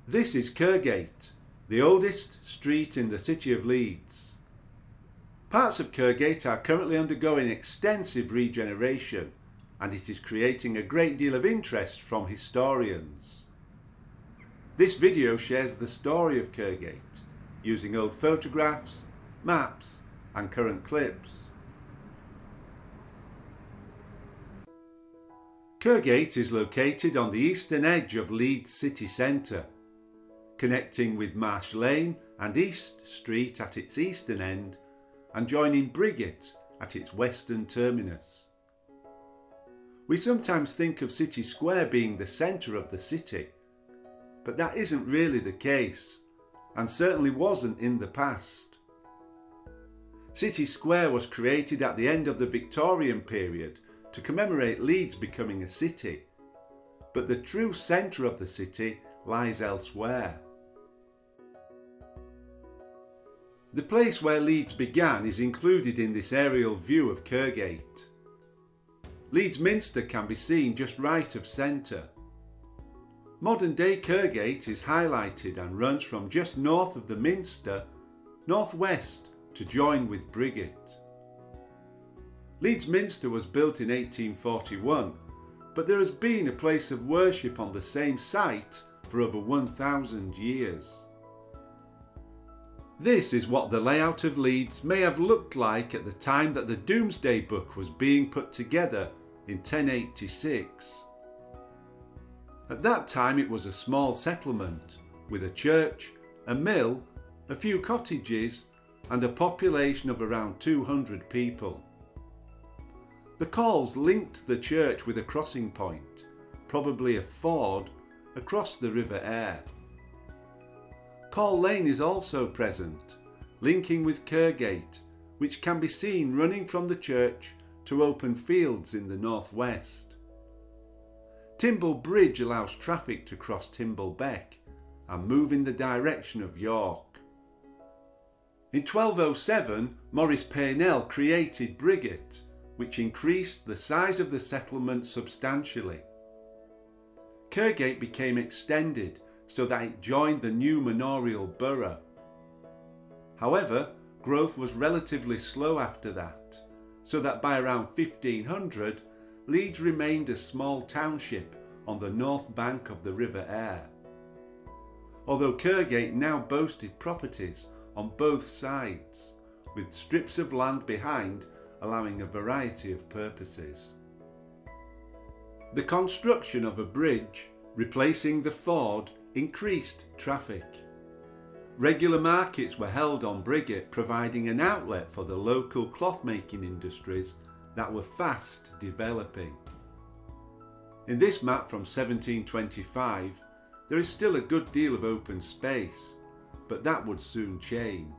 This is Kirkgate, the oldest street in the city of Leeds. Parts of Kirkgate are currently undergoing extensive regeneration, and it is creating a great deal of interest from historians. This video shares the story of Kirkgate, using old photographs, maps and current clips. Kirkgate is located on the eastern edge of Leeds city centre, connecting with Marsh Lane and East Street at its eastern end and joining Briggate at its western terminus. We sometimes think of City Square being the centre of the city, but that isn't really the case, and certainly wasn't in the past. City Square was created at the end of the Victorian period to commemorate Leeds becoming a city, but the true centre of the city lies elsewhere. The place where Leeds began is included in this aerial view of Kirkgate. Leeds Minster can be seen just right of centre. Modern day Kirkgate is highlighted and runs from just north of the Minster, northwest to join with Briggate. Leeds Minster was built in 1841, but there has been a place of worship on the same site for over 1,000 years. This is what the layout of Leeds may have looked like at the time that the Domesday book was being put together in 1086. At that time it was a small settlement with a church, a mill, a few cottages and a population of around 200 people. The calls linked the church with a crossing point, probably a ford, across the River Aire. Call Lane is also present, linking with Kirkgate, which can be seen running from the church to open fields in the northwest. Timble Bridge allows traffic to cross Timble Beck and move in the direction of York. In 1207, Maurice Paynell created Briggate, which increased the size of the settlement substantially. Kirkgate became extended so that it joined the new manorial borough. However, growth was relatively slow after that, so that by around 1500, Leeds remained a small township on the north bank of the River Aire. Although Kirkgate now boasted properties on both sides, with strips of land behind allowing a variety of purposes. The construction of a bridge replacing the ford increased traffic. Regular markets were held on Briggate, providing an outlet for the local cloth-making industries that were fast developing. In this map from 1725, there is still a good deal of open space, but that would soon change.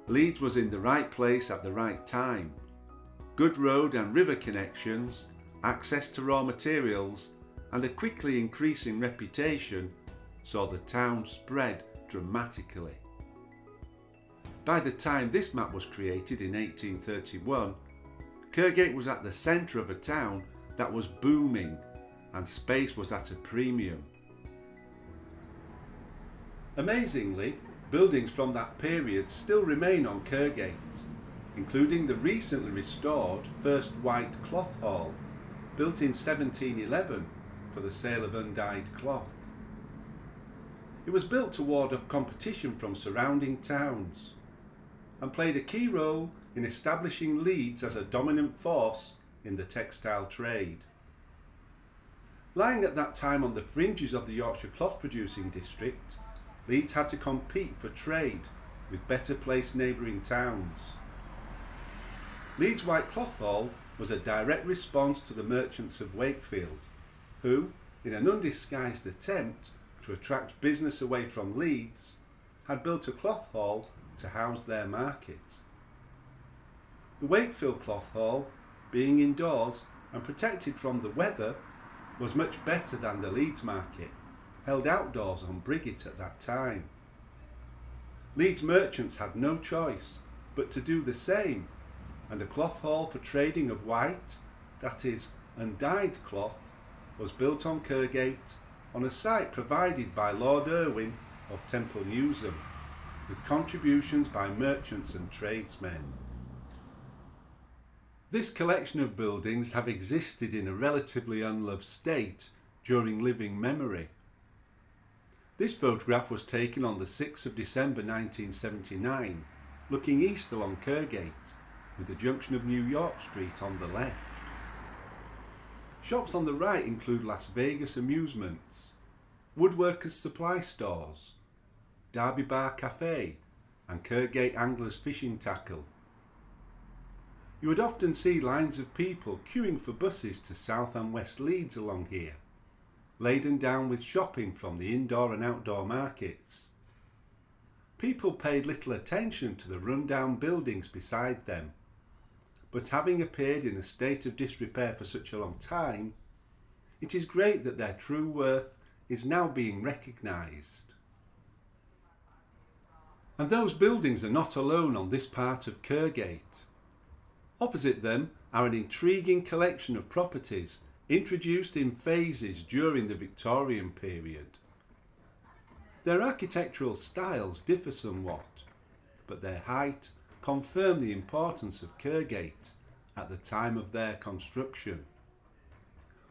Leeds was in the right place at the right time. Good road and river connections, access to raw materials, and a quickly increasing reputation saw the town spread dramatically. By the time this map was created in 1831, Kirkgate was at the centre of a town that was booming and space was at a premium. Amazingly, buildings from that period still remain on Kirkgate, including the recently restored First White Cloth Hall, built in 1711 for the sale of undyed cloth. It was built to ward off competition from surrounding towns and played a key role in establishing Leeds as a dominant force in the textile trade. Lying at that time on the fringes of the Yorkshire cloth producing district, Leeds had to compete for trade with better placed neighbouring towns. Leeds White Cloth Hall was a direct response to the merchants of Wakefield, who, in an undisguised attempt to attract business away from Leeds, had built a cloth hall to house their market. The Wakefield Cloth Hall, being indoors and protected from the weather, was much better than the Leeds market, held outdoors on Briggate at that time. Leeds merchants had no choice but to do the same, and a cloth hall for trading of white, that is, undyed cloth, was built on Kirkgate on a site provided by Lord Irwin of Temple Newsham, with contributions by merchants and tradesmen. This collection of buildings have existed in a relatively unloved state during living memory. This photograph was taken on the 6th of December 1979, looking east along Kirkgate, with the junction of New York Street on the left. Shops on the right include Las Vegas Amusements, Woodworkers Supply Stores, Derby Bar Cafe and Kirkgate Anglers Fishing Tackle. You would often see lines of people queuing for buses to South and West Leeds along here, laden down with shopping from the indoor and outdoor markets. People paid little attention to the run-down buildings beside them, but having appeared in a state of disrepair for such a long time, it is great that their true worth is now being recognised. And those buildings are not alone on this part of Kirkgate. Opposite them are an intriguing collection of properties introduced in phases during the Victorian period. Their architectural styles differ somewhat, but their height confirm the importance of Kirkgate at the time of their construction.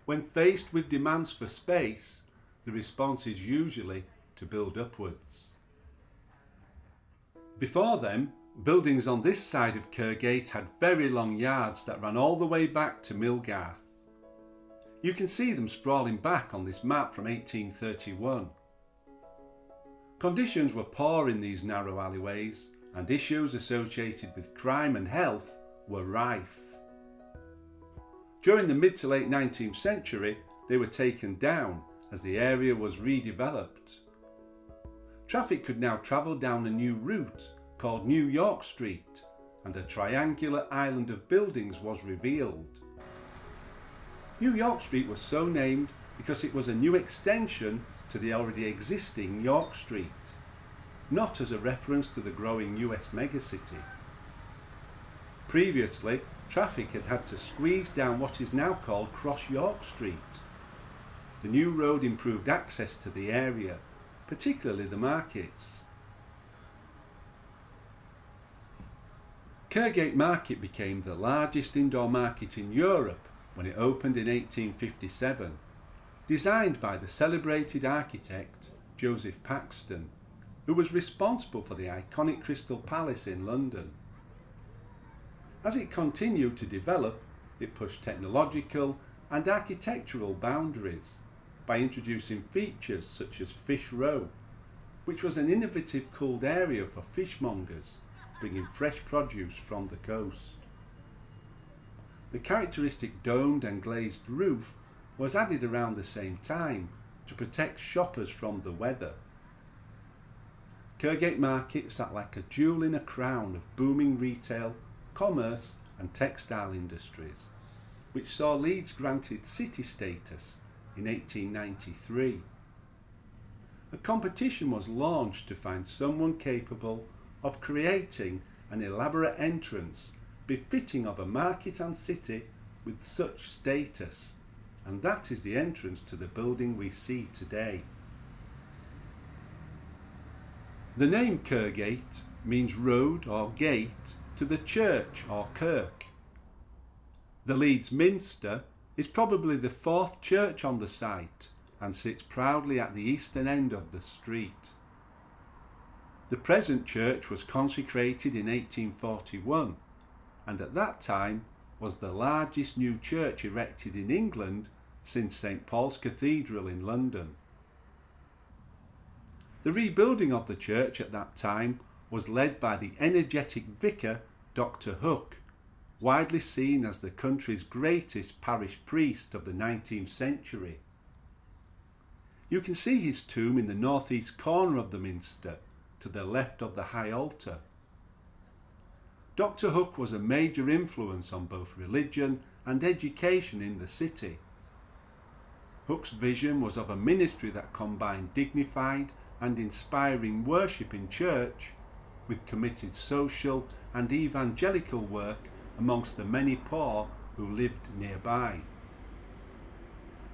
When faced with demands for space, the response is usually to build upwards. Before them, buildings on this side of Kirkgate had very long yards that ran all the way back to Millgarth. You can see them sprawling back on this map from 1831. Conditions were poor in these narrow alleyways, and issues associated with crime and health were rife. During the mid to late 19th century, they were taken down as the area was redeveloped. Traffic could now travel down a new route called New York Street, and a triangular island of buildings was revealed. New York Street was so named because it was a new extension to the already existing York Street, not as a reference to the growing US megacity. Previously, traffic had had to squeeze down what is now called Cross York Street. The new road improved access to the area, particularly the markets. Kirkgate Market became the largest indoor market in Europe when it opened in 1857, designed by the celebrated architect Joseph Paxton, who was responsible for the iconic Crystal Palace in London. As it continued to develop, it pushed technological and architectural boundaries by introducing features such as Fish Row, which was an innovative cooled area for fishmongers, bringing fresh produce from the coast. The characteristic domed and glazed roof was added around the same time to protect shoppers from the weather. Kirkgate Market sat like a jewel in a crown of booming retail, commerce and textile industries, which saw Leeds granted city status in 1893. A competition was launched to find someone capable of creating an elaborate entrance befitting of a market and city with such status, and that is the entrance to the building we see today. The name Kirkgate means road or gate to the church or kirk. The Leeds Minster is probably the fourth church on the site and sits proudly at the eastern end of the street. The present church was consecrated in 1841 and at that time was the largest new church erected in England since St. Paul's Cathedral in London. The rebuilding of the church at that time was led by the energetic vicar Dr. Hook, widely seen as the country's greatest parish priest of the 19th century. You can see his tomb in the northeast corner of the minster, to the left of the high altar. Dr. Hook was a major influence on both religion and education in the city. Hook's vision was of a ministry that combined dignified and inspiring worship in church with committed social and evangelical work amongst the many poor who lived nearby.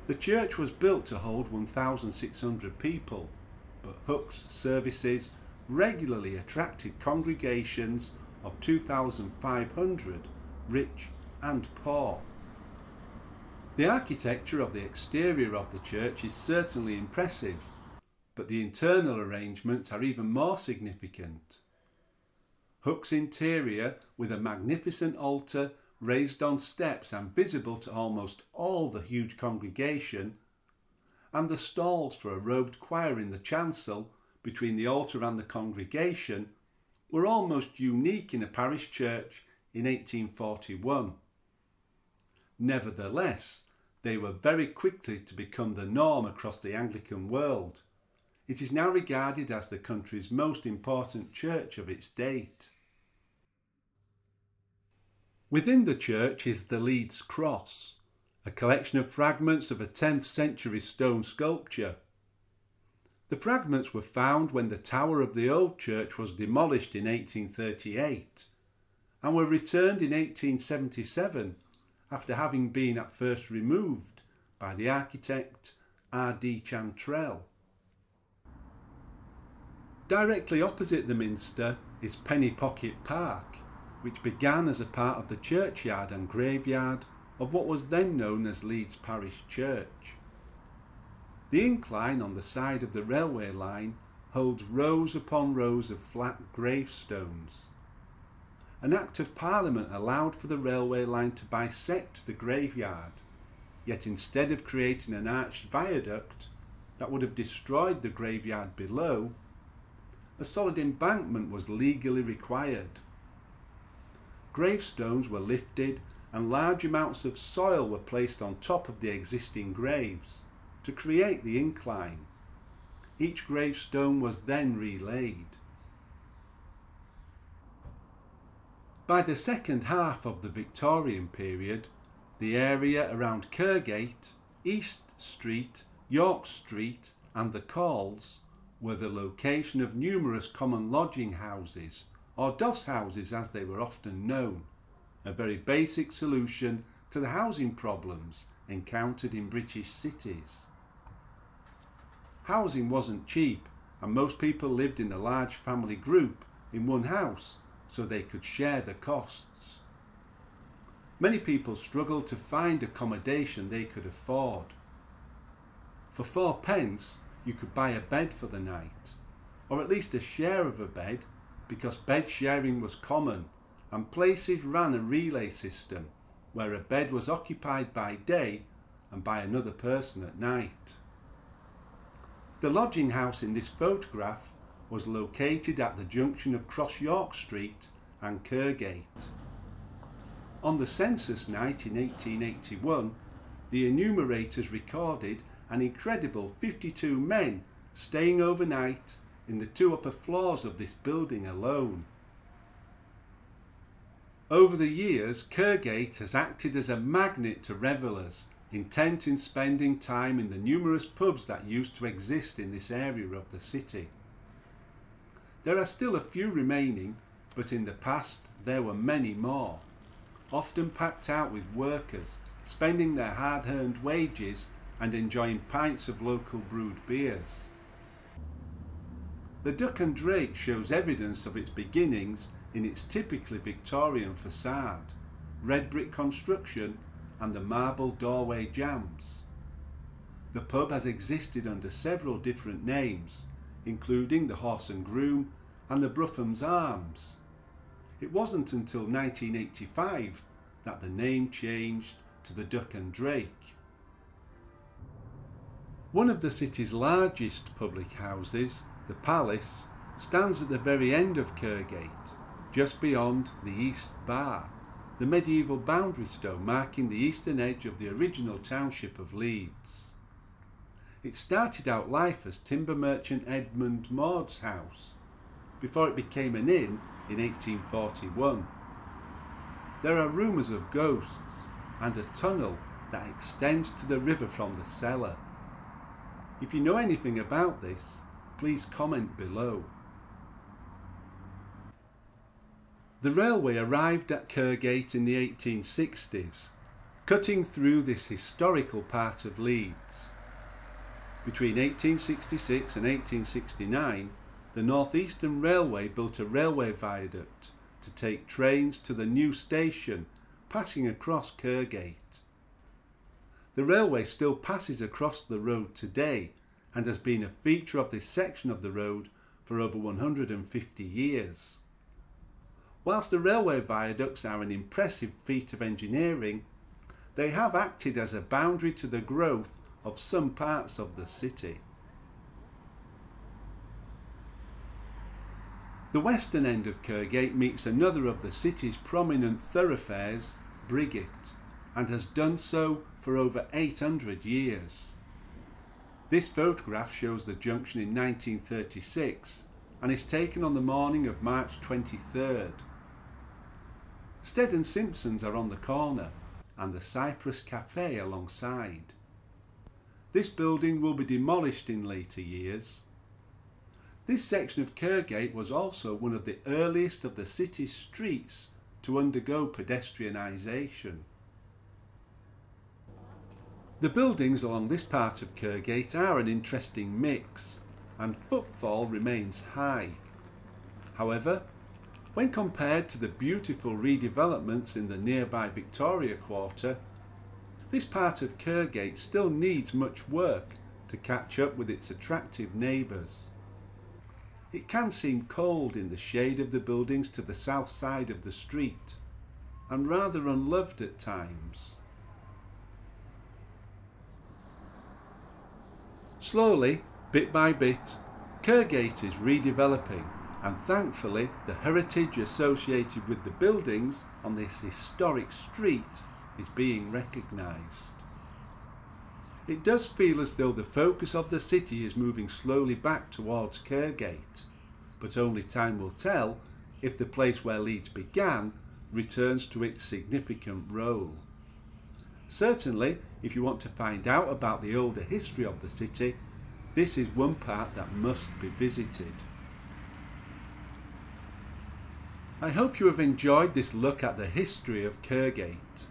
The church was built to hold 1,600 people, but Hook's services regularly attracted congregations of 2,500, rich and poor. The architecture of the exterior of the church is certainly impressive, but the internal arrangements are even more significant. Hook's interior, with a magnificent altar raised on steps and visible to almost all the huge congregation, and the stalls for a robed choir in the chancel between the altar and the congregation, were almost unique in a parish church in 1841. Nevertheless, they were very quickly to become the norm across the Anglican world. It is now regarded as the country's most important church of its date. Within the church is the Leeds Cross, a collection of fragments of a 10th century stone sculpture. The fragments were found when the tower of the old church was demolished in 1838 and were returned in 1877 after having been at first removed by the architect R.D. Chantrell. Directly opposite the Minster is Penny Pocket Park, which began as a part of the churchyard and graveyard of what was then known as Leeds Parish Church. The incline on the side of the railway line holds rows upon rows of flat gravestones. An Act of Parliament allowed for the railway line to bisect the graveyard, yet instead of creating an arched viaduct that would have destroyed the graveyard below, a solid embankment was legally required. Gravestones were lifted and large amounts of soil were placed on top of the existing graves to create the incline. Each gravestone was then relaid. By the second half of the Victorian period, the area around Kirkgate, East Street, York Street and the Calls were the location of numerous common lodging houses, or doss houses as they were often known, a very basic solution to the housing problems encountered in British cities. Housing wasn't cheap, and most people lived in a large family group in one house so they could share the costs. Many people struggled to find accommodation they could afford. For 4p you could buy a bed for the night, or at least a share of a bed, because bed sharing was common and places ran a relay system where a bed was occupied by day and by another person at night. The lodging house in this photograph was located at the junction of Cross York Street and Kirkgate. On the census night in 1881, the enumerators recorded an incredible 52 men staying overnight in the 2 upper floors of this building alone. Over the years, Kirkgate has acted as a magnet to revellers, intent in spending time in the numerous pubs that used to exist in this area of the city. There are still a few remaining, but in the past there were many more, often packed out with workers, spending their hard-earned wages and enjoying pints of local brewed beers. The Duck and Drake shows evidence of its beginnings in its typically Victorian facade, red brick construction and the marble doorway jambs. The pub has existed under several different names, including the Horse and Groom and the Brufham's Arms. It wasn't until 1985 that the name changed to the Duck and Drake. One of the city's largest public houses, the Palace, stands at the very end of Kirkgate, just beyond the East Bar, the medieval boundary stone marking the eastern edge of the original township of Leeds. It started out life as timber merchant Edmund Maud's house, before it became an inn in 1841. There are rumours of ghosts and a tunnel that extends to the river from the cellar. If you know anything about this, please comment below. The railway arrived at Kirkgate in the 1860s. cutting through this historical part of Leeds. Between 1866 and 1869, the North Eastern Railway built a railway viaduct to take trains to the new station passing across Kirkgate. The railway still passes across the road today and has been a feature of this section of the road for over 150 years. Whilst the railway viaducts are an impressive feat of engineering, they have acted as a boundary to the growth of some parts of the city. The western end of Kirkgate meets another of the city's prominent thoroughfares, Briggate, and has done so for over 800 years. This photograph shows the junction in 1936 and is taken on the morning of March 23rd. Stead and Simpsons are on the corner and the Cypress Cafe alongside. This building will be demolished in later years. This section of Kirkgate was also one of the earliest of the city's streets to undergo pedestrianisation. The buildings along this part of Kirkgate are an interesting mix, and footfall remains high. However, when compared to the beautiful redevelopments in the nearby Victoria quarter, this part of Kirkgate still needs much work to catch up with its attractive neighbours. It can seem cold in the shade of the buildings to the south side of the street, and rather unloved at times. Slowly, bit by bit, Kirkgate is redeveloping, and thankfully the heritage associated with the buildings on this historic street is being recognised. It does feel as though the focus of the city is moving slowly back towards Kirkgate, but only time will tell if the place where Leeds began returns to its significant role. Certainly, if you want to find out about the older history of the city, this is one part that must be visited. I hope you have enjoyed this look at the history of Kirkgate.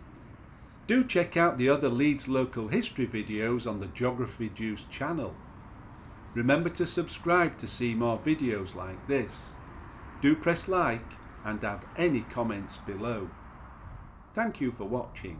Do check out the other Leeds Local History videos on the Geography Juice channel. Remember to subscribe to see more videos like this. Do press like and add any comments below. Thank you for watching.